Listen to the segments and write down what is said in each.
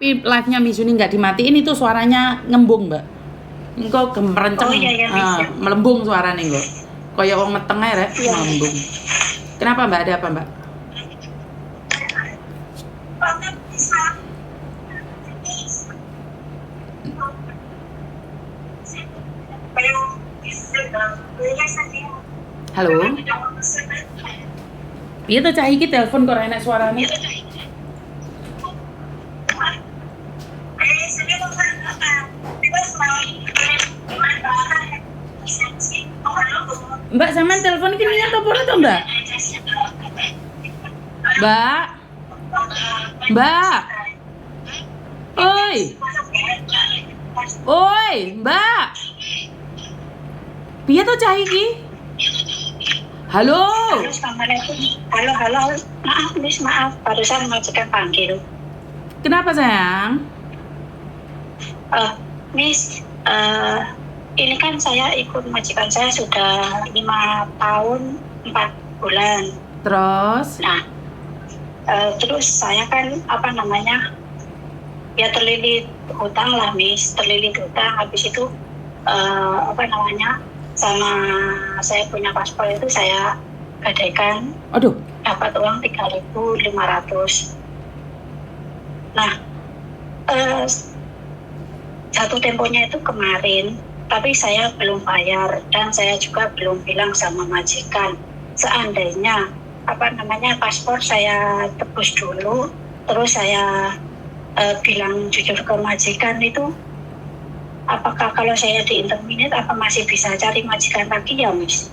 live-nya Mizuni nggak dimatiin itu suaranya ngembung, Mbak. Engko gemerenceng. Oh iya, melembung suaranya engko. Kaya wong meteng ae rek, melembung. Kenapa, Mbak? Ada apa, Mbak? Halo. Piye to cah iki telepon kok enak suarane? Mbak sampean telepon iki niat apa ora to, Mbak? Mbak. Mbak. Oi. Oi, Mbak. Piye to cah iki? Halo. Halo, Assalamualaikum. Halo. Maaf, Miss, maaf. Barusan majikan panggil. Kenapa, sayang? Miss, ini kan saya ikut majikan saya sudah 5 tahun 4 bulan. Terus? Nah, terus saya kan ya terlilit hutang lah, Miss. Terlilit hutang. Habis itu sama saya punya paspor itu saya gadaikan. Aduh. Dapat uang 3.500. Nah, jatuh temponya itu kemarin, tapi saya belum bayar dan saya juga belum bilang sama majikan. Seandainya paspor saya tebus dulu, terus saya bilang jujur ke majikan itu, apakah kalau saya di interminate apa masih bisa cari majikan lagi ya, Miss?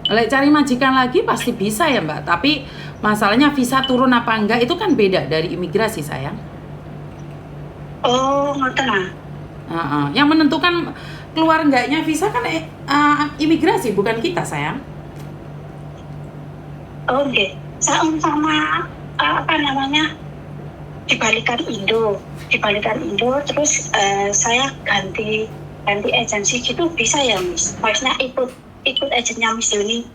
Lek cari majikan lagi pasti bisa ya, Mbak. Tapi masalahnya visa turun apa enggak itu kan beda dari imigrasi, sayang. Oh, ngoten lah. Yang menentukan keluar enggaknya visa kan imigrasi, bukan kita, sayang. Oh, oke. Sama dibalikan Indo, terus saya ganti agensi gitu bisa ya, Miss? Maksudnya ikut agennya Miss Yuni.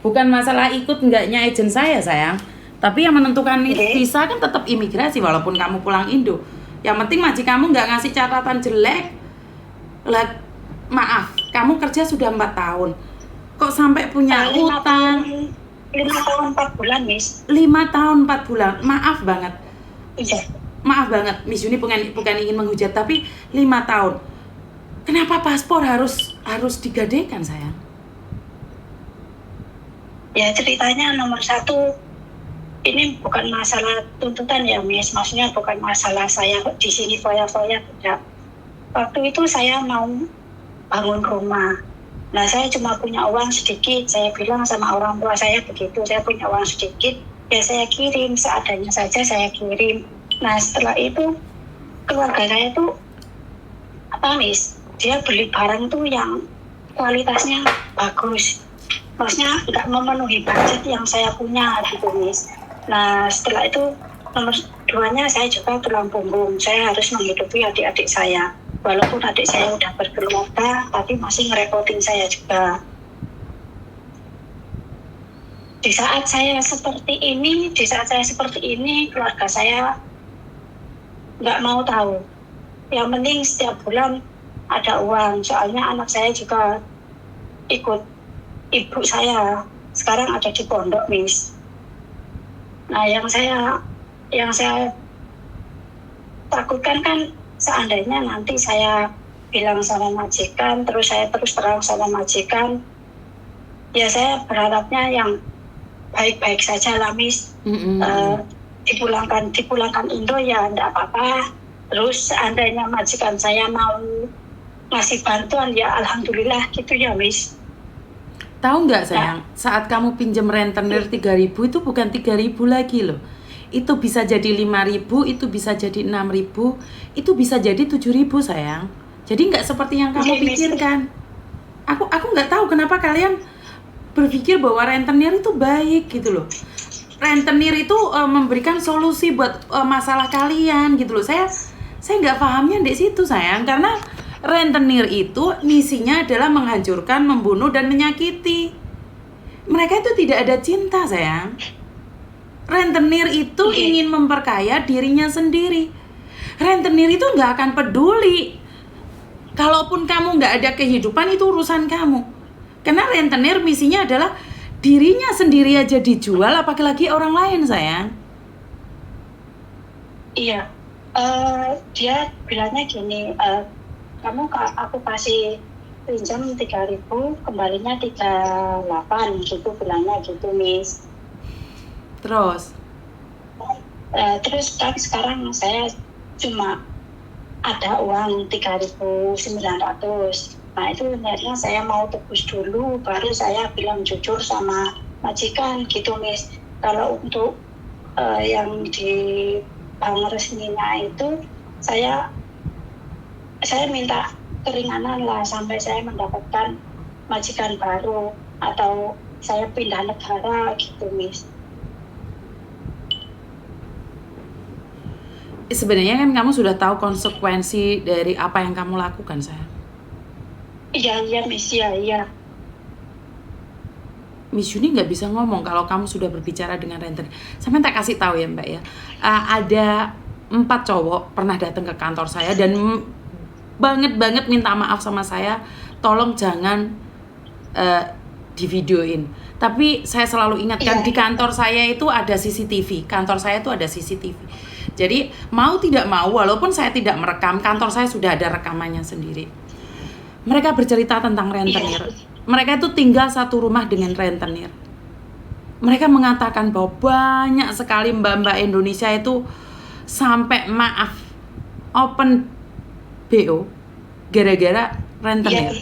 Bukan masalah ikut enggaknya agen saya, sayang. Tapi yang menentukan visa kan tetap imigrasi walaupun kamu pulang Indo. Yang penting majikanmu nggak ngasih catatan jelek. Lah, maaf, kamu kerja sudah 4 tahun. Kok sampai punya utang? 5 tahun 4 bulan, Miss. 5 tahun 4 bulan. Maaf banget. Iya. Maaf banget, Miss Yuni bukan ingin menghujat, tapi 5 tahun. Kenapa paspor harus digadaikan, sayang? Ya, ceritanya nomor 1, ini bukan masalah tuntutan ya, Miss. Maksudnya bukan masalah saya di sini foya-foya, tidak. Waktu itu saya mau bangun rumah. Nah, saya cuma punya uang sedikit. Saya bilang sama orang tua saya begitu, saya punya uang sedikit, ya saya kirim, seadanya saja saya kirim. Nah, setelah itu keluarga saya tuh Miss, dia beli barang tuh yang kualitasnya bagus. Maksudnya nggak memenuhi budget yang saya punya gitu, Miss. Nah, setelah itu nomor 2-nya saya juga tulang punggung. Saya harus menghidupi adik-adik saya. Walaupun adik saya udah berkeluarga, tapi masih ngerepotin saya juga. Di saat saya seperti ini, keluarga saya nggak mau tahu. Yang penting setiap bulan ada uang. Soalnya anak saya juga ikut ibu saya. Sekarang ada di pondok, Miss. Nah, yang saya takutkan kan seandainya nanti saya bilang sama majikan, terus saya terus terang sama majikan, ya saya berharapnya yang baik-baik saja lah, Miss. Dipulangkan Indo ya enggak apa-apa. Terus seandainya majikan saya mau ngasih bantuan ya alhamdulillah gitu ya, Miss. Tahu nggak, sayang, saat kamu pinjam rentenir 3.000 itu bukan 3.000 lagi loh. Itu bisa jadi 5.000, itu bisa jadi 6.000, itu bisa jadi 7.000, sayang. Jadi nggak seperti yang kamu pikirkan. Aku nggak tahu kenapa kalian berpikir bahwa rentenir itu baik gitu loh. Rentenir itu memberikan solusi buat masalah kalian gitu loh. Saya nggak pahamnya di situ, sayang, karena rentenir itu misinya adalah menghancurkan, membunuh, dan menyakiti. Mereka itu tidak ada cinta, sayang. Rentenir itu ingin memperkaya dirinya sendiri. Rentenir itu nggak akan peduli. Kalaupun kamu nggak ada kehidupan, itu urusan kamu. Karena rentenir misinya adalah dirinya sendiri aja dijual, apalagi orang lain, sayang. Iya, dia bilangnya gini, aku kasih pinjam 3.000, kembalinya 38 gitu, bilangnya gitu, Miss. Terus Terus kan sekarang saya cuma ada uang 3.900. Nah itu sebenarnya saya mau tebus dulu, baru saya bilang jujur sama majikan gitu, Miss. Kalau untuk yang di bank resminya itu saya minta keringanan lah sampai saya mendapatkan majikan baru atau saya pindah negara gitu, Miss. sebenarnya kan kamu sudah tahu konsekuensi dari apa yang kamu lakukan, sayang. Iya, Miss, iya. Miss Yuni nggak bisa ngomong kalau kamu sudah berbicara dengan rentenir. Sampai tak kasih tahu ya, Mbak ya. Ada 4 cowok pernah datang ke kantor saya dan banget minta maaf sama saya. Tolong jangan divideoin. Tapi saya selalu ingatkan di kantor saya itu ada CCTV. Kantor saya itu ada CCTV. Jadi mau tidak mau, walaupun saya tidak merekam, kantor saya sudah ada rekamannya sendiri. Mereka bercerita tentang rentenir. Mereka itu tinggal satu rumah dengan rentenir. Mereka mengatakan bahwa banyak sekali mbak-mbak Indonesia itu sampai open BO gara-gara rentenir.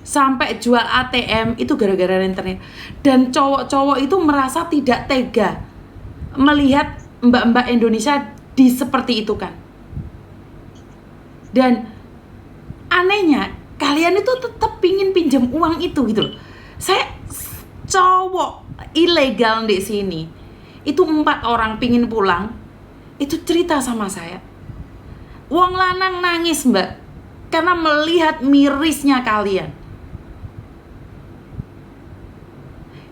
Sampai jual ATM itu gara-gara rentenir. Dan cowok-cowok itu merasa tidak tega melihat mbak-mbak Indonesia seperti itu kan. Dan anehnya kalian itu tetap pingin pinjam uang itu gitu loh. Saya cowok ilegal di sini itu 4 orang pingin pulang, itu cerita sama saya. Wong lanang nangis, Mbak, karena melihat mirisnya kalian.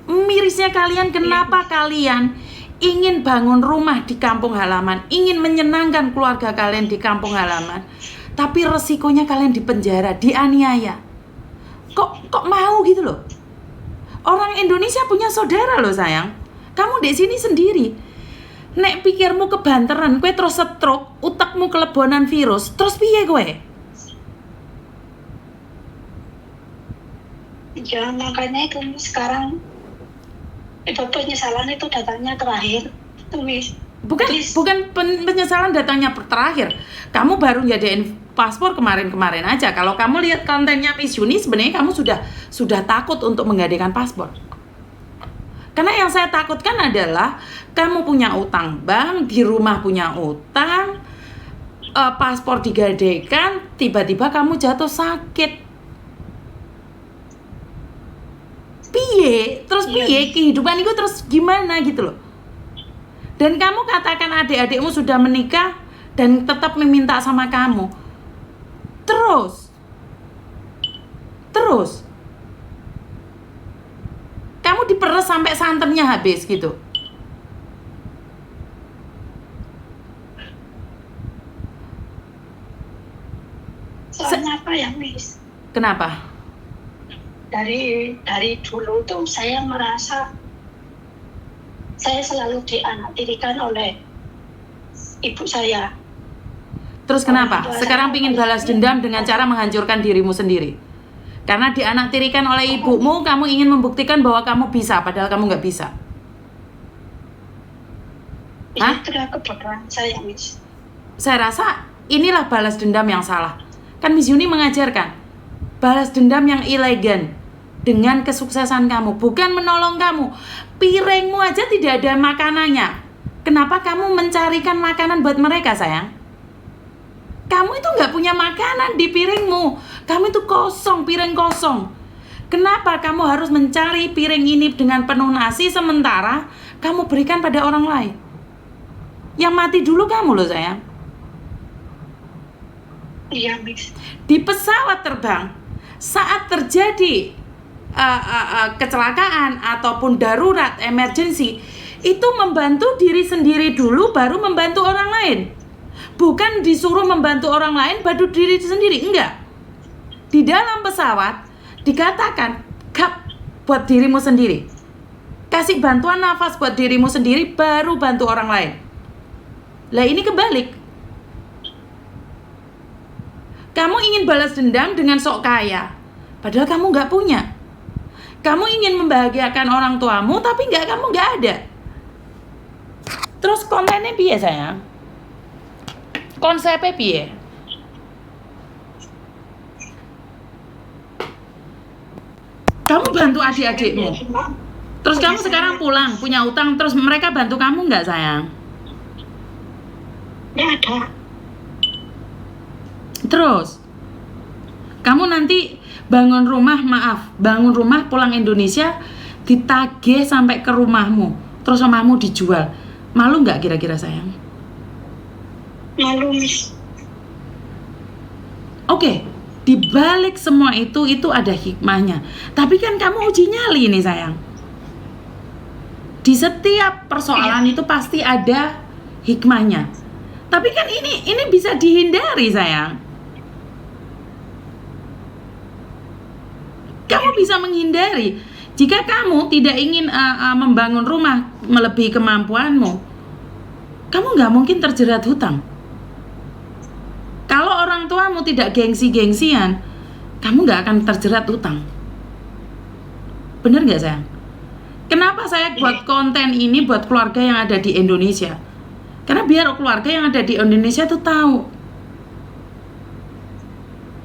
Mirisnya kalian, kenapa kalian ingin bangun rumah di kampung halaman, ingin menyenangkan keluarga kalian di kampung halaman, tapi resikonya kalian dipenjara, dianiaya. Kok mau gitu loh? Orang Indonesia punya saudara loh, sayang. Kamu di sini sendiri. Nek pikirmu kebanteran, kue terus stroke, utakmu kelebonan virus, terus piye kue? Ya makanya itu sekarang itu penyesalan itu datangnya terakhir, tulis. Bukan penyesalan datangnya terakhir. Kamu baru nyadain paspor kemarin aja. Kalau kamu lihat kontennya Miss Yuni, sebenarnya kamu sudah takut untuk menggadaikan paspor. Karena yang saya takutkan adalah kamu punya utang bank, di rumah punya utang, paspor digadaikan, tiba-tiba kamu jatuh sakit. Piye? Terus piye? Kehidupan itu terus gimana gitu loh. Dan kamu katakan adik-adikmu sudah menikah dan tetap meminta sama kamu. Terus kamu diperes sampai santannya habis gitu. Soalnya apa ya, Miss? Kenapa? Dari dulu tuh saya merasa saya selalu dianaktirikan oleh ibu saya. Terus kenapa? Sekarang pingin balas dendam dengan cara menghancurkan dirimu sendiri. Karena dianaktirikan oleh ibumu, kamu ingin membuktikan bahwa kamu bisa, padahal kamu nggak bisa. Hah? Itu adalah kebodohan saya, Miss. Saya rasa inilah balas dendam yang salah. Kan Miss Yuni mengajarkan balas dendam yang elegan dengan kesuksesan kamu, bukan menolong kamu. Piringmu aja tidak ada makanannya. Kenapa kamu mencarikan makanan buat mereka, sayang? Kamu itu nggak punya makanan di piringmu. Kamu itu kosong, piring kosong. Kenapa kamu harus mencari piring ini dengan penuh nasi sementara kamu berikan pada orang lain? Yang mati dulu kamu loh, sayang. Iya, Miss. Di pesawat terbang, saat terjadi kecelakaan ataupun darurat, emergency, itu membantu diri sendiri dulu baru membantu orang lain. Bukan disuruh membantu orang lain baru diri sendiri, enggak. Di dalam pesawat dikatakan gap buat dirimu sendiri. Kasih bantuan nafas buat dirimu sendiri baru bantu orang lain. Lah ini kebalik. Kamu ingin balas dendam dengan sok kaya, padahal kamu nggak punya. Kamu ingin membahagiakan orang tuamu, tapi kamu nggak ada. Terus kontennya piye sayang? Konsepnya piye? Kamu bantu adik-adikmu. Terus kamu sekarang pulang, punya utang, terus mereka bantu kamu nggak sayang? Nggak ada. Terus kamu nanti bangun rumah pulang Indonesia ditagih sampai ke rumahmu, terus rumahmu dijual. Malu nggak kira-kira sayang? Malu, Miss. Oke, di balik semua itu ada hikmahnya. Tapi kan kamu uji nyali nih sayang. Di setiap persoalan itu pasti ada hikmahnya. Tapi kan ini bisa dihindari sayang. Kamu bisa menghindari. Jika kamu tidak ingin membangun rumah melebihi kemampuanmu, kamu nggak mungkin terjerat hutang. Kalau orang tuamu tidak gengsi-gengsian, kamu nggak akan terjerat hutang. Bener nggak sayang? Kenapa saya buat konten ini buat keluarga yang ada di Indonesia? Karena biar keluarga yang ada di Indonesia tuh tahu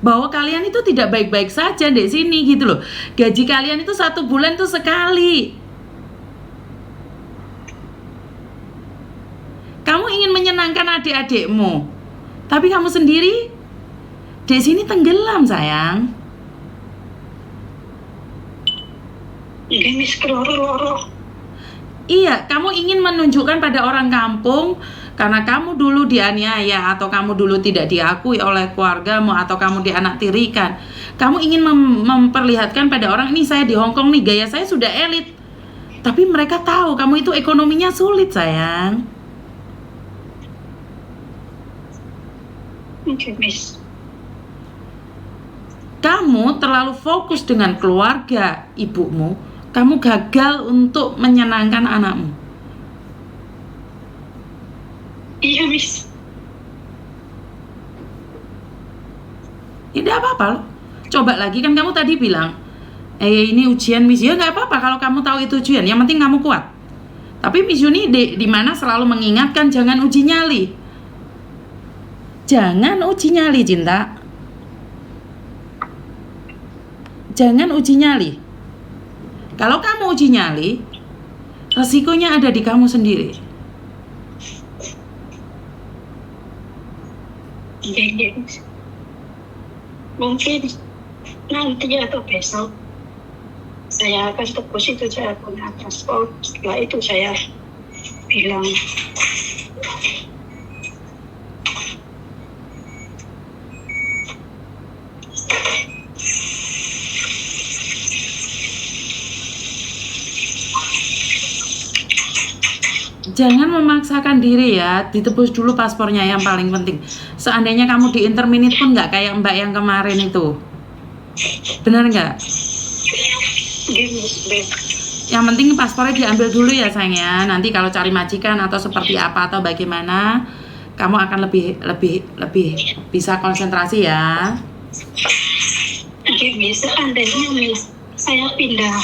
bahwa kalian itu tidak baik-baik saja di sini gitu loh. Gaji kalian itu 1 bulan tuh sekali. Kamu ingin menyenangkan adik-adikmu, tapi kamu sendiri di sini tenggelam sayang. Ini Miss keloro-loro. Iya, kamu ingin menunjukkan pada orang kampung karena kamu dulu dianiaya atau kamu dulu tidak diakui oleh keluargamu atau kamu dianaktirikan. Kamu ingin memperlihatkan pada orang, ini saya di Hong Kong nih, gaya saya sudah elit. Tapi mereka tahu kamu itu ekonominya sulit sayang. Oke, Miss. Kamu terlalu fokus dengan keluarga ibumu, kamu gagal untuk menyenangkan anakmu. Iya, Miss. Tidak apa-apa loh. Coba lagi, kan kamu tadi bilang ini ujian Miss. Ya nggak apa-apa kalau kamu tahu itu ujian, yang penting kamu kuat. Tapi Miss Yuni di mana selalu mengingatkan jangan uji nyali. Jangan uji nyali, cinta. Jangan uji nyali. Kalau kamu uji nyali, resikonya ada di kamu sendiri. Iya, Miss. Mungkin nanti atau besok saya akan tebus itu, saya punya transport. Setelah itu saya bilang jangan memaksakan diri ya, ditebus dulu paspornya yang paling penting. Seandainya kamu di interminit pun nggak kayak mbak yang kemarin itu. Benar nggak? Yang penting paspornya diambil dulu ya sayang ya. Nanti kalau cari majikan atau seperti apa atau bagaimana, kamu akan lebih bisa konsentrasi ya. Oke, Miss. Seandainya Miss saya pindah,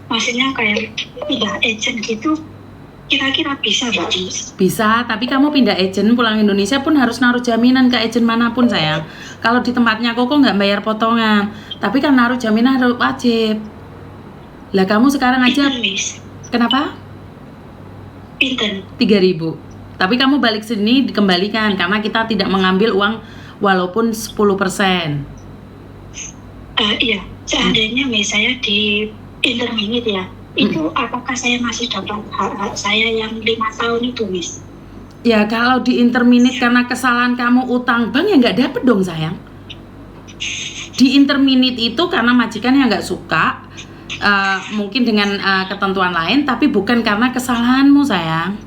maksudnya kayak pindah agent gitu, kira-kira bisa Mbak Miss? Bisa, tapi kamu pindah agent pulang Indonesia pun harus naruh jaminan ke agent manapun sayang. Kalau di tempatnya Koko nggak bayar potongan, tapi kan naruh jaminan harus wajib. Lah kamu sekarang aja Pinten, Miss? kenapa? Pinten? 3.000. Tapi kamu balik sini dikembalikan karena kita tidak mengambil uang walaupun 10%. Iya, seandainya Miss saya di interminit ya, itu apakah saya masih dapat hak saya yang 5 tahun itu, Miss? Ya kalau di interminit karena kesalahan kamu utang bank ya nggak dapet dong sayang. Di interminit itu karena majikan yang nggak suka, mungkin dengan ketentuan lain, tapi bukan karena kesalahanmu sayang.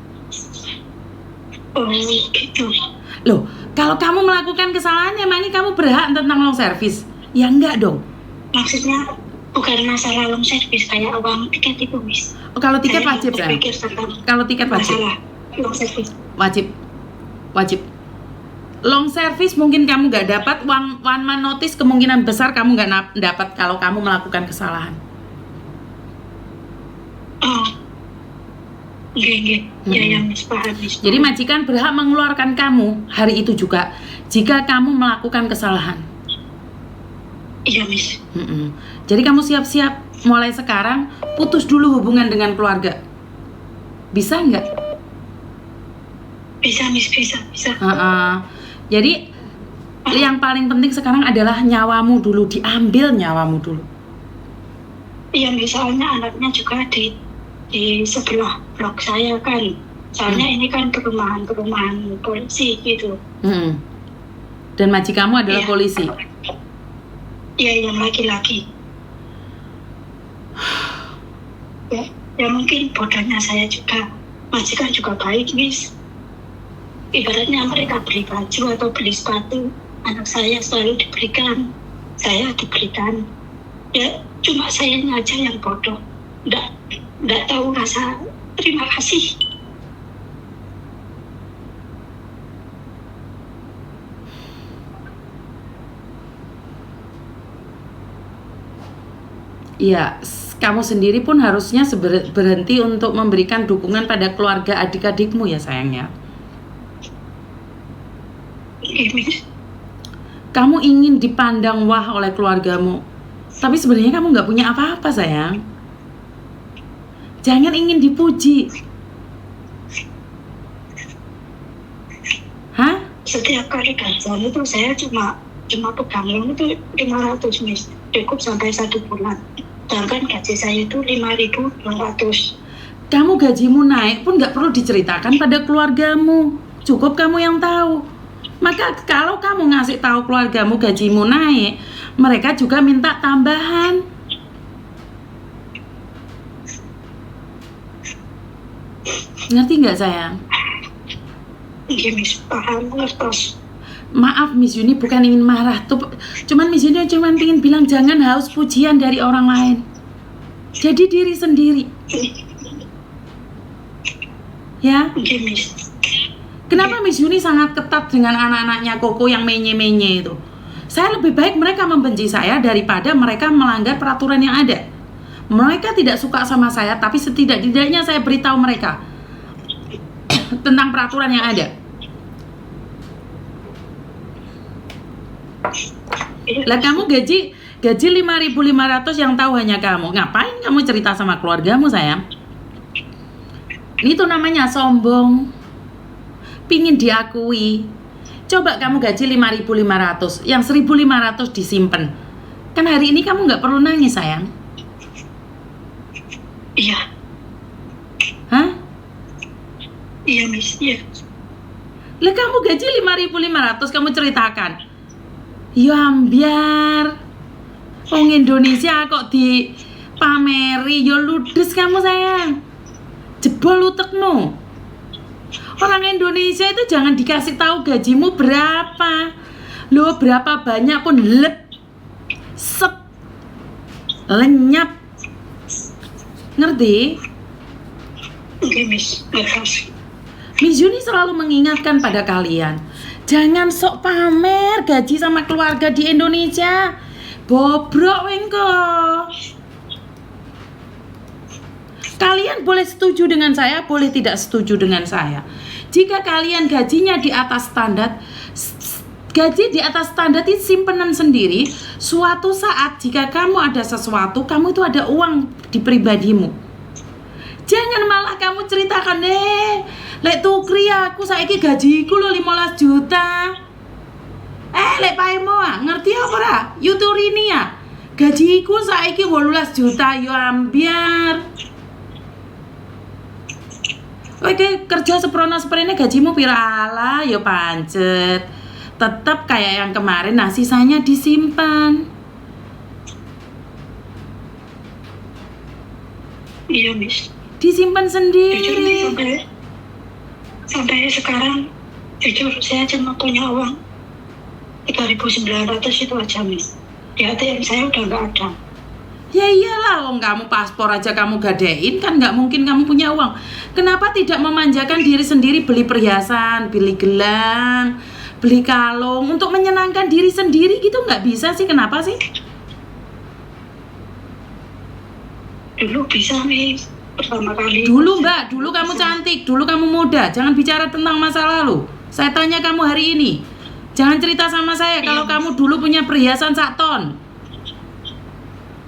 Oh gitu. Loh, kalau kamu melakukan kesalahan, emangnya kamu berhak tentang long service? Ya enggak dong. Maksudnya bukan masalah long service kayak uang tiket itu, Miss. Oh, kalau tiket Saya wajib sayang. berpikir tentang Kalau tiket wajib. masalah long service. Wajib. Long service mungkin kamu nggak dapat, one man notice kemungkinan besar kamu nggak dapat kalau kamu melakukan kesalahan. Oh, ya yang Miss paham, Miss. Jadi majikan berhak mengeluarkan kamu hari itu juga jika kamu melakukan kesalahan. Iya, Miss. Jadi kamu siap-siap mulai sekarang putus dulu hubungan dengan keluarga. Bisa nggak? Bisa, Miss, bisa. Jadi yang paling penting sekarang adalah nyawamu dulu, diambil nyawamu dulu. Iya, misalnya anaknya juga di sebelah blok saya kan. Soalnya ini kan perumahan polisi gitu. Dan majikamu adalah polisi. Iya, yang laki-laki. Ya mungkin bodohnya saya juga. Majikan juga baik, Miss. Ibaratnya mereka beli baju atau beli sepatu, anak saya selalu diberikan, saya diberikan. Ya cuma sayanya aja yang bodoh, nggak tahu rasa terima kasih. Iya, kamu sendiri pun harusnya berhenti untuk memberikan dukungan pada keluarga adik-adikmu ya sayangnya. Kamu ingin dipandang wah oleh keluargamu, tapi sebenarnya kamu nggak punya apa-apa sayang. Jangan ingin dipuji. Hah? Setiap kali gajian itu saya cuma pegang uang itu 500, Miss, cukup sampai 1 bulan. Sedangkan gaji saya itu 5.200. Kamu gajimu naik pun nggak perlu diceritakan pada keluargamu, cukup kamu yang tahu. Maka kalau kamu ngasih tahu keluargamu gajimu naik, mereka juga minta tambahan. Ngerti nggak sayang? Iya, Miss, paham, ngertos. Maaf Miss Yuni, bukan ingin marah tuh, cuman Miss Yuni cuman ingin bilang jangan haus pujian dari orang lain. Jadi diri sendiri. Ya. Iya, Miss. Kenapa Miss Yuni sangat ketat dengan anak-anaknya Koko yang menye-menye itu? Saya lebih baik mereka membenci saya daripada mereka melanggar peraturan yang ada. Mereka tidak suka sama saya, tapi setidak-tidaknya saya beritahu mereka tentang peraturan yang ada. Lah kamu gaji 5.500 yang tahu hanya kamu. Ngapain kamu cerita sama keluargamu sayang? Ini tuh namanya sombong. Pingin diakui. Coba kamu gaji 5.500, yang 1.500 disimpan. Kan hari ini kamu nggak perlu nangis sayang. Iya. Hah? Iya, Miss, iya. Lah kamu gaji 5.500 kamu ceritakan. Ya ambiar. Wong Indonesia kok dipameri, yo ludes kamu sayang. Jebol utekmu. Orang Indonesia itu jangan dikasih tahu gajimu berapa. Loh, berapa banyak pun lenyap. Ngerti? Oke, Miss, makasih. Miss Yuni selalu mengingatkan pada kalian, jangan sok pamer gaji sama keluarga di Indonesia. Bobrok wengko. Kalian boleh setuju dengan saya, boleh tidak setuju dengan saya. Jika kalian gajinya di atas standar, gaji di atas standar itu simpenan sendiri. Suatu saat jika kamu ada sesuatu, kamu itu ada uang di pribadimu. Jangan malah kamu ceritakan, lek tukri aku saiki gajiku lo 15 juta. Lek paemo ngerti apa ora? Yuturini ya. Gajiku saiki 18 juta yo ambiar. Oke, kerja seprono-seprene gajimu pirala yo pancet. Tetap kayak yang kemarin, nah sisanya disimpan. Iya, Miss. Disimpan Jujur nih, sendiri. sampai sekarang jujur saya cuma punya uang 3.900 itu aja, Miss. Di ATM saya udah nggak ada. Ya iyalah, wong kamu paspor aja kamu gadein, kan nggak mungkin kamu punya uang. Kenapa tidak memanjakan diri sendiri, beli perhiasan, beli gelang, beli kalung untuk menyenangkan diri sendiri gitu? Nggak bisa sih, kenapa sih? Dulu bisa, Miss. Pertama kali. Dulu mbak, dulu kamu cantik, dulu kamu muda. Jangan bicara tentang masa lalu. Saya tanya kamu hari ini. Jangan cerita sama saya kalau kamu dulu punya perhiasan 1 ton.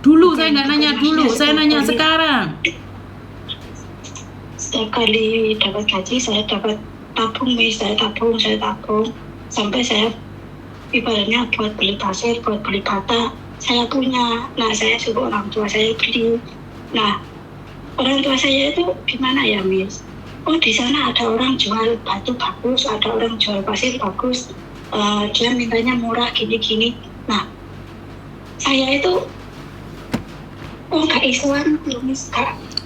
Dulu saya nggak nanya dulu, saya nanya sekarang. Setiap kali dapat gaji saya dapat tabung, Miss. Saya tabung sampai saya ibaratnya buat beli pasir, buat beli bata saya punya. Nah, saya suruh orang tua saya beli. Nah, orang tua saya itu gimana ya, Miss? Oh, di sana ada orang jual batu bagus, ada orang jual pasir bagus. Dia mintanya murah gini-gini. Nah, saya itu gak isuan, Miss.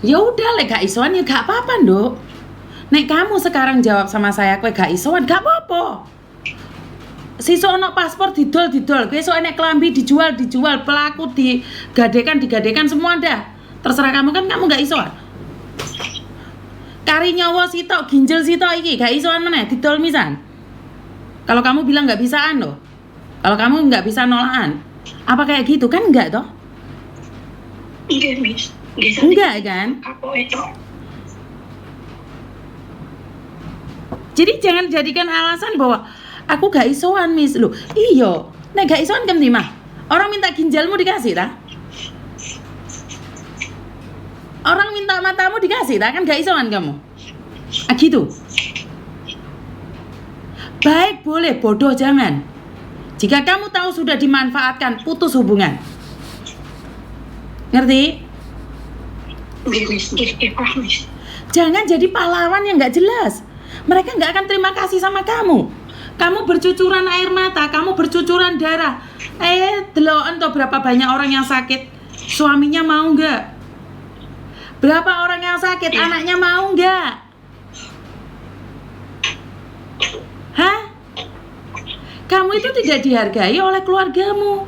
Ya udah, lek gak isoan ya gak apa-apa, Nduk. Nek kamu sekarang jawab sama saya kowe gak isoan, gak apa-apa. Sesuk ono paspor didol, besok enek klambi dijual, pelaku digadekan semua dah. Terserah kamu, kan kamu gak isoan. Kari nyawa sitok, ginjel sitok iki gak isoan meneh didol misan. Kalau kamu bilang gak bisaan loh. Kalau kamu gak bisa nolakan. Apa kayak gitu kan enggak toh? Enggak, Miss. Enggak kan? Aku itu. Jadi jangan jadikan alasan bahwa aku gak isoan, Miss. Loh, iya. Nek gak isoan kem mah. Orang minta ginjalmu dikasih ta? Orang minta matamu dikasih ta? Kan gak isoan kamu. Ah gitu. Baik boleh, bodoh jangan. Jika kamu tahu sudah dimanfaatkan, putus hubungan. Ngerti? Miss. Jangan jadi pahlawan yang gak jelas. Mereka gak akan terima kasih sama kamu. Kamu bercucuran air mata, kamu bercucuran darah. Deloken toh berapa banyak orang yang sakit, suaminya mau gak? Berapa orang yang sakit, anaknya mau gak? Hah? Kamu itu tidak dihargai oleh keluargamu.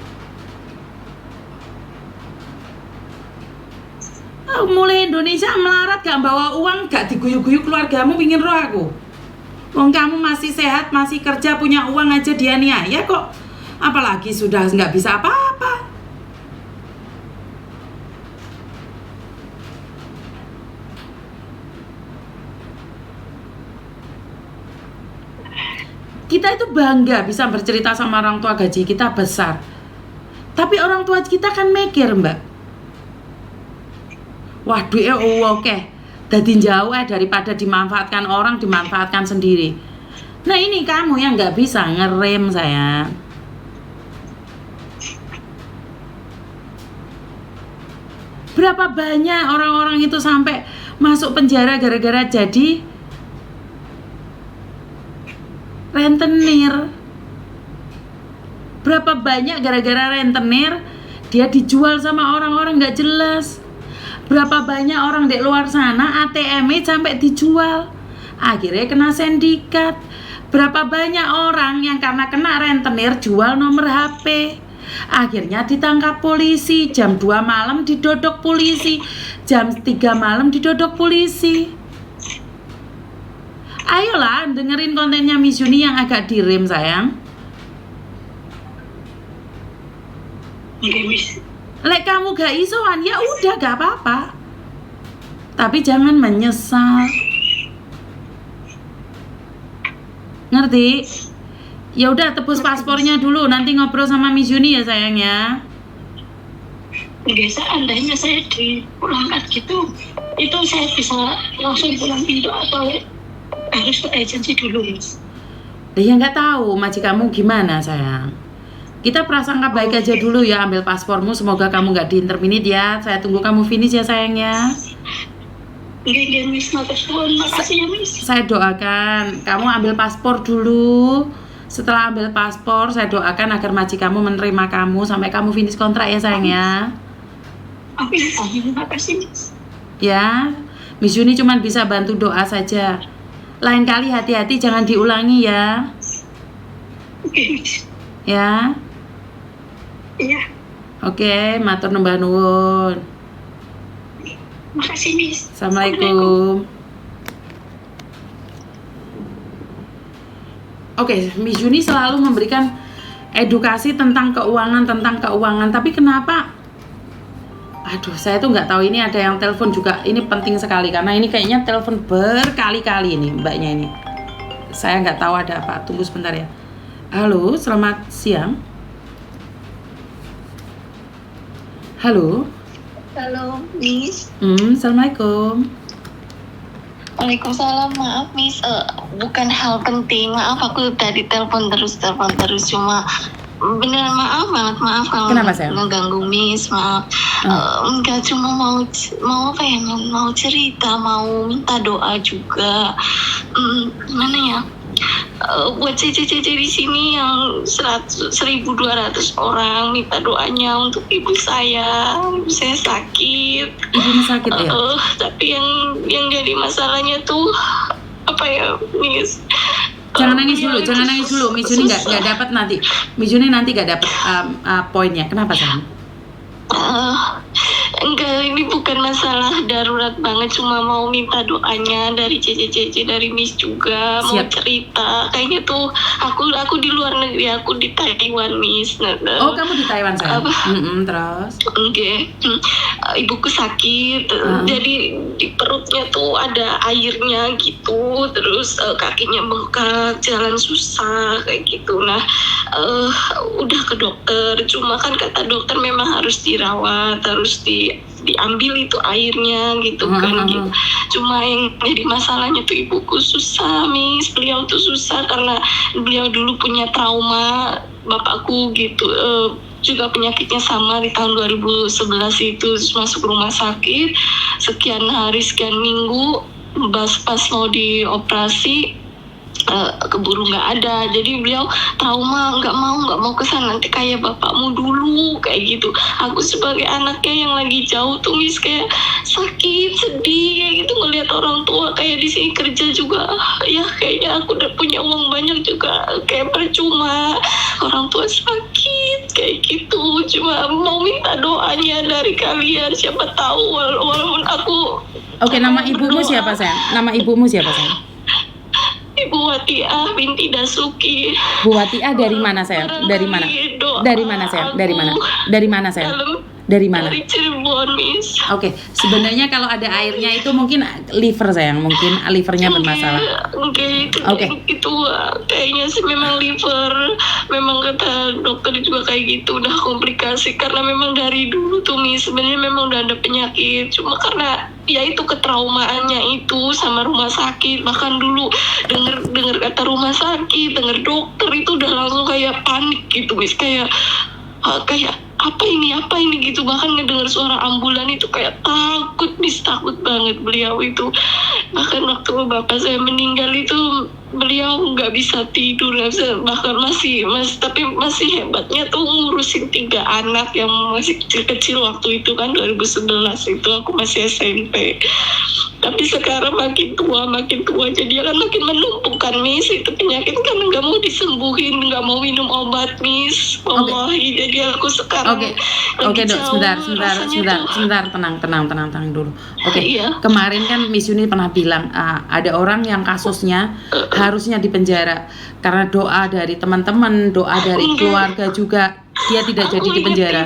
Mulai Indonesia melarat gak bawa uang, gak diguyu-guyu keluargamu, pingin roh aku. Wong kamu masih sehat, masih kerja, punya uang aja dianiaya kok. Apalagi sudah nggak bisa apa-apa. Kita itu bangga bisa bercerita sama orang tua gaji kita besar. Tapi orang tua kita kan mikir, Mbak. Wah, duitnya oke. Dadi jauh daripada dimanfaatkan orang, dimanfaatkan sendiri. Nah ini kamu yang nggak bisa ngerem, sayang. Berapa banyak orang-orang itu sampai masuk penjara gara-gara jadi rentenir. Berapa banyak gara-gara rentenir dia dijual sama orang-orang nggak jelas. Berapa banyak orang di luar sana ATM-nya sampai dijual, akhirnya kena sindikat. Berapa banyak orang yang karena kena rentenir jual nomor HP, akhirnya ditangkap polisi. Jam 2 malam didodok polisi, jam 3 malam didodok polisi. Ayolah dengerin kontennya Miss Yuni yang agak direm, sayang. Oke, Miss. Lek kamu gak isoan, ya udah gak apa-apa. Tapi jangan menyesal. Ngerti? Ya udah tebus paspornya dulu, nanti ngobrol sama Miss Yuni ya sayang ya. Oke, seandainya saya dipulangkan gitu, itu saya bisa langsung pulang Indo atau harus ke agensi dulu, Miss? Ya nggak tahu majikanmu gimana sayang. Kita prasangka baik aja dulu ya, ambil paspormu, semoga kamu nggak diinterminate ya. Saya tunggu kamu finish ya sayangnya. Oke, Miss, makasih ya, Miss. Saya doakan kamu ambil paspor dulu. Setelah ambil paspor, saya doakan agar majikanmu menerima kamu sampai kamu finish kontrak ya sayang ya. Amin, makasih, Miss. Ya, Miss Juni cuma bisa bantu doa saja. Lain kali hati-hati, jangan diulangi ya. Oke, Miss. Ya, Iya, oke, matur nembah nuwun. makasih, Miss. Assalamualaikum. Oke, Miss Juni selalu memberikan edukasi tentang keuangan, tapi kenapa? Aduh, saya tuh nggak tahu, ini ada yang telepon juga. Ini penting sekali karena ini kayaknya telepon berkali-kali ini mbaknya ini. Saya nggak tahu ada apa. Tunggu sebentar ya. Halo, selamat siang. Halo. Halo, Miss. Assalamualaikum. Waalaikumsalam, maaf Miss, bukan hal penting, maaf aku tadi telepon terus, cuma beneran maaf banget, maaf kalau Kenapa, sayang? ngeganggu Miss, maaf. Enggak, cuma mau apa ya, mau cerita, mau minta doa juga. Gimana ya? Buat cece-cece di sini yang 1.200 orang minta doanya untuk ibu saya sakit. Ibunya sakit ya? Tapi yang jadi masalahnya tuh apa ya, Miss? Jangan nangis dulu, Miss Juni nggak dapat nanti. Miss Juni nanti nggak dapat poinnya. Kenapa sayang? Enggak, ini bukan masalah darurat banget, cuma mau minta doanya dari Cece, dari Miss juga. Siap. Mau cerita, kayaknya tuh aku di luar negeri, aku di Taiwan, Miss. Oh, kamu di Taiwan sayang? Terus? Oke. Ibuku sakit, jadi di perutnya tuh ada airnya gitu, terus kakinya bengkak, jalan susah kayak gitu. Nah, udah ke dokter, cuma kan kata dokter memang harus dirawat, harus diambil itu airnya gitu kan gitu. Cuma yang jadi masalahnya tuh ibuku susah, Miss. Beliau tuh susah karena beliau dulu punya trauma, bapakku gitu. Juga penyakitnya sama di tahun 2011 itu, terus masuk rumah sakit sekian hari sekian minggu, pas mau dioperasi keburu nggak ada, jadi beliau trauma, nggak mau kesana, nanti kayak bapakmu dulu kayak gitu. Aku sebagai anaknya yang lagi jauh tuh, Miss, kayak sakit, sedih kayak gitu ngelihat orang tua kayak di sini kerja juga, ya kayaknya aku udah punya uang banyak juga kayak percuma, orang tua sakit kayak gitu. Cuma mau minta doanya dari kalian, siapa tahu walaupun aku. Oke, nama ibumu siapa sayang? Nama ibumu siapa sayang? Ibu Watiah binti Dasuki. Bu Watiah dari mana sayang? Dari mana? Dari mana sayang? Dari mana? Dari mana sayang? Dari mana? Dari Cirebon, Miss. Oke, sebenarnya kalau ada airnya itu mungkin liver sayang, mungkin livernya bermasalah. Oke. Itu kayaknya sih memang liver. Memang kata dokter juga kayak gitu, udah komplikasi karena memang dari dulu tuh, Miss, sebenarnya memang udah ada penyakit, cuma karena ya itu ketraumaannya itu sama rumah sakit. Bahkan dulu dengar kata rumah sakit, dengar dokter itu udah langsung kayak panik gitu, Miss, kayak apa ini gitu. Bahkan ngedengar suara ambulan itu kayak takut, Miss, takut banget beliau itu. Bahkan waktu bapak saya meninggal itu beliau nggak bisa tidur, bahkan tapi masih hebatnya tuh ngurusin 3 anak yang masih kecil waktu itu kan, 2011 itu aku masih SMP. Tapi sekarang makin tua jadi kan makin menumpuk kan, Miss, itu penyakit kan nggak mau disembuhin, nggak mau minum obat, Miss. Wallahi, jadi aku sekarang Oke dok, sebentar, tenang dulu. Oke, Iya. Kemarin kan Miss Yuni pernah bilang ada orang yang kasusnya harusnya dipenjara karena doa dari teman-teman, doa dari keluarga juga, dia tidak jadi di penjara.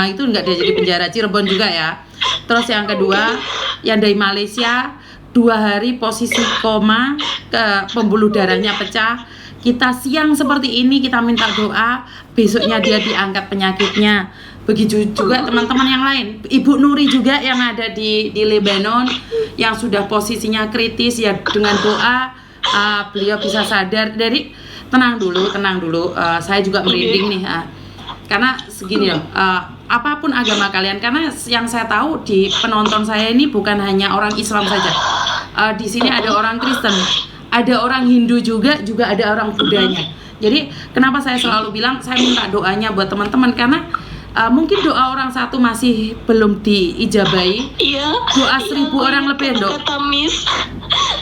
Itu nggak dia jadi penjara. Cirebon juga ya. Terus yang kedua, yang dari Malaysia 2 hari posisi koma, ke pembuluh darahnya pecah. Kita siang seperti ini kita minta doa, besoknya dia diangkat penyakitnya. Begitu juga teman-teman yang lain. Ibu Nuri juga yang ada di Lebanon yang sudah posisinya kritis, ya dengan doa beliau bisa sadar. Dari tenang dulu. Saya juga merinding nih. Karena segini loh, apapun agama kalian, karena yang saya tahu di penonton saya ini bukan hanya orang Islam saja. Di sini ada orang Kristen, ada orang Hindu juga ada orang Buddhanya. Jadi kenapa saya selalu bilang saya minta doanya buat teman-teman, karena mungkin doa orang satu masih belum diijabahi, Iya. doa Iya, 1000 orang lebih, Dok. kata Miss.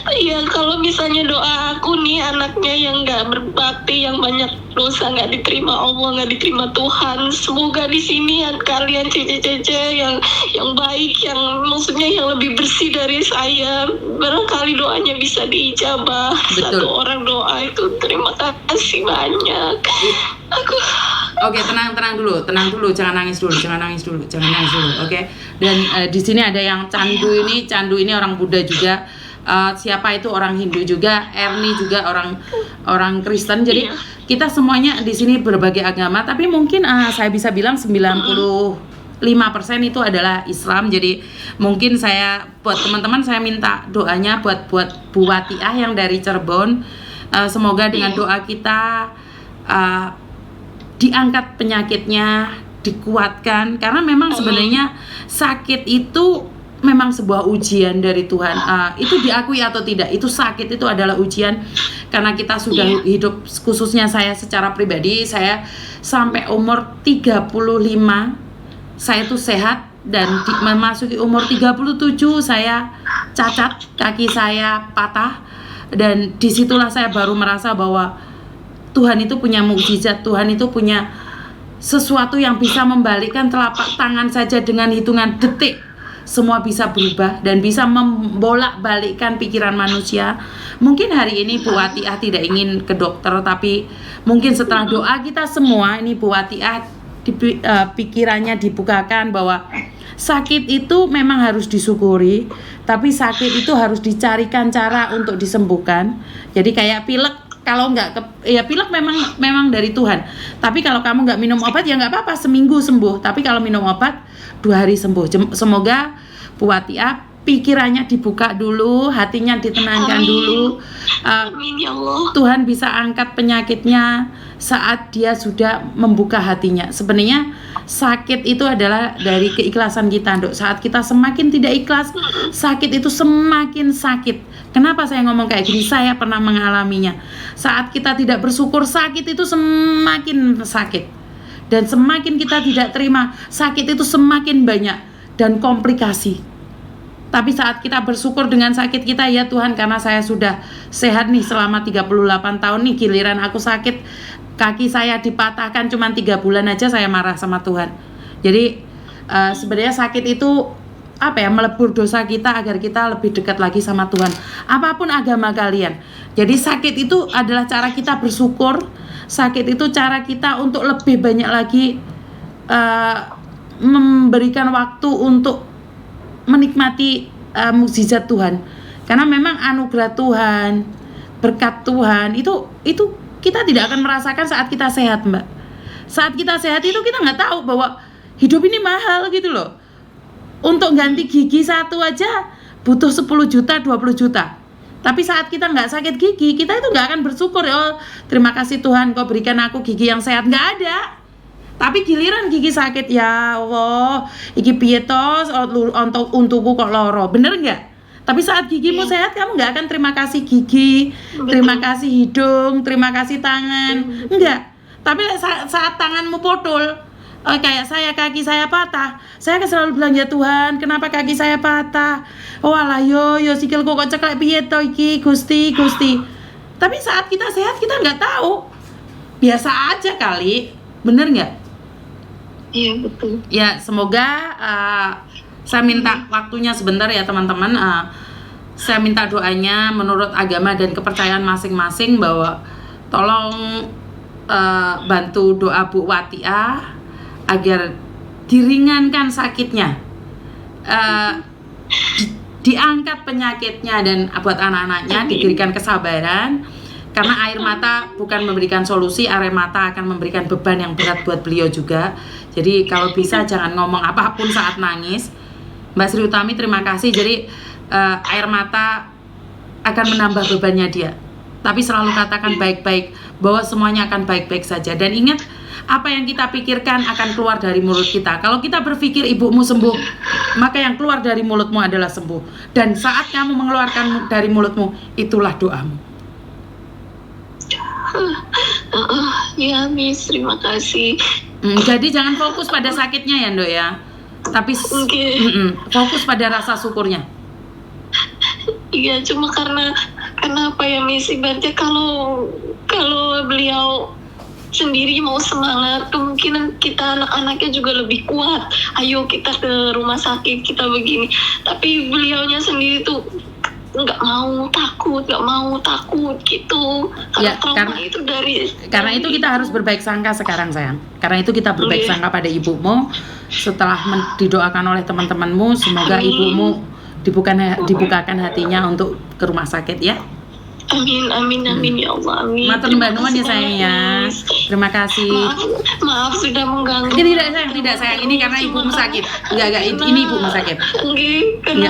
Iya, kalau misalnya doa aku nih anaknya yang nggak berbakti, yang banyak dosa, nggak diterima Allah, nggak diterima Tuhan. Semoga di sini kalian cece-cece yang baik, yang maksudnya yang lebih bersih dari saya, barangkali doanya bisa diijabah. Betul. Satu orang doa itu terima kasih banyak. Aku Oke, tenang dulu, jangan nangis dulu, oke. Dan di sini ada yang Candu ini orang Buddha juga. Siapa itu orang Hindu juga, Erni juga orang Kristen. Jadi kita semuanya di sini berbagai agama, tapi mungkin saya bisa bilang 95% itu adalah Islam. Jadi mungkin saya buat teman-teman saya minta doanya buat Bu Watiah yang dari Cirebon. Semoga dengan doa kita diangkat penyakitnya, dikuatkan, karena memang sebenarnya sakit itu memang sebuah ujian dari Tuhan. Itu diakui atau tidak, itu sakit itu adalah ujian, karena kita sudah hidup, khususnya saya secara pribadi, saya sampai umur 35 saya itu sehat, dan memasuki umur 37 saya cacat, kaki saya patah, dan disitulah saya baru merasa bahwa Tuhan itu punya mukjizat, Tuhan itu punya sesuatu yang bisa membalikkan telapak tangan saja dengan hitungan detik. Semua bisa berubah dan bisa membolak-balikkan pikiran manusia. Mungkin hari ini Bu Watiah tidak ingin ke dokter, tapi mungkin setelah doa kita semua, ini Bu Watiah pikirannya dibukakan bahwa sakit itu memang harus disyukuri, tapi sakit itu harus dicarikan cara untuk disembuhkan. Jadi kayak pilek, kalau pilek memang dari Tuhan. Tapi kalau kamu nggak minum obat ya nggak apa-apa, seminggu sembuh. Tapi kalau minum obat 2 hari sembuh. Semoga Bu Watiah pikirannya dibuka dulu, hatinya ditenangkan dulu. Amin ya Allah. Tuhan bisa angkat penyakitnya saat dia sudah membuka hatinya. Sebenarnya sakit itu adalah dari keikhlasan kita, Dok. Saat kita semakin tidak ikhlas, sakit itu semakin sakit. Kenapa saya ngomong kayak gini? Saya pernah mengalaminya. Saat kita tidak bersyukur, sakit itu semakin sakit. Dan semakin kita tidak terima, sakit itu semakin banyak dan komplikasi. Tapi saat kita bersyukur dengan sakit kita, ya Tuhan, karena saya sudah sehat nih selama 38 tahun nih, giliran aku sakit, kaki saya dipatahkan cuma 3 bulan aja saya marah sama Tuhan. Jadi sebenarnya sakit itu melebur dosa kita agar kita lebih dekat lagi sama Tuhan. Apapun agama kalian. Jadi sakit itu adalah cara kita bersyukur. Sakit itu cara kita untuk lebih banyak lagi memberikan waktu untuk menikmati mukjizat Tuhan. Karena memang anugerah Tuhan, berkat Tuhan itu kita tidak akan merasakan saat kita sehat, Mbak. Saat kita sehat itu kita nggak tahu bahwa hidup ini mahal gitu loh. Untuk ganti gigi satu aja butuh 10 juta, 20 juta. Tapi saat kita nggak sakit gigi, kita itu nggak akan bersyukur, oh terima kasih Tuhan kau berikan aku gigi yang sehat. Nggak ada. Tapi giliran gigi sakit, ya Allah, iki piye tos untukku kok loro, bener nggak? Tapi saat gigimu sehat, kamu nggak akan terima kasih gigi, terima kasih hidung, terima kasih tangan, enggak. Tapi saat tanganmu potol, kayak saya, kaki saya patah, saya kan selalu bilang, ya Tuhan, kenapa kaki saya patah? Oh alah yo sikilku kok ceklek piye to iki, Gusti. Tapi saat kita sehat, kita nggak tahu. Biasa aja kali, bener nggak? Iya betul. Ya semoga saya minta waktunya sebentar ya teman-teman. Saya minta doanya menurut agama dan kepercayaan masing-masing, bahwa tolong bantu doa Bu Watiah agar diringankan sakitnya, diangkat penyakitnya, dan buat anak-anaknya diberikan kesabaran. Karena air mata bukan memberikan solusi, air mata akan memberikan beban yang berat buat beliau juga. Jadi kalau bisa jangan ngomong apapun saat nangis. Mbak Sri Utami terima kasih. Jadi air mata akan menambah bebannya dia. Tapi selalu katakan baik-baik, bahwa semuanya akan baik-baik saja. Dan ingat, apa yang kita pikirkan akan keluar dari mulut kita. Kalau kita berpikir ibumu sembuh, maka yang keluar dari mulutmu adalah sembuh. Dan saat kamu mengeluarkan dari mulutmu, itulah doamu. Ya Miss, terima kasih. Jadi jangan fokus pada sakitnya ya Nduk ya, tapi fokus pada rasa syukurnya. Iya, cuma karena apa ya Miss, ibaratnya kalau beliau sendiri mau semangat, kemungkinan kita anak-anaknya juga lebih kuat. Ayo kita ke rumah sakit, kita begini. Tapi beliaunya sendiri tuh nggak mau takut gitu. Ya, Trauma itu karena itu kita harus berbaik sangka sekarang sayang. Karena itu kita berbaik sangka pada ibumu. Setelah didoakan oleh teman-temanmu, semoga ibumu dibukakan hatinya untuk ke rumah sakit ya. Amin ya Allah, amin. Matur nuwun ya sayang ya. Terima kasih. Maaf sudah mengganggu. Tidak sayang, ini karena ibumu sakit. Enggak, ini ibumu sakit. Karena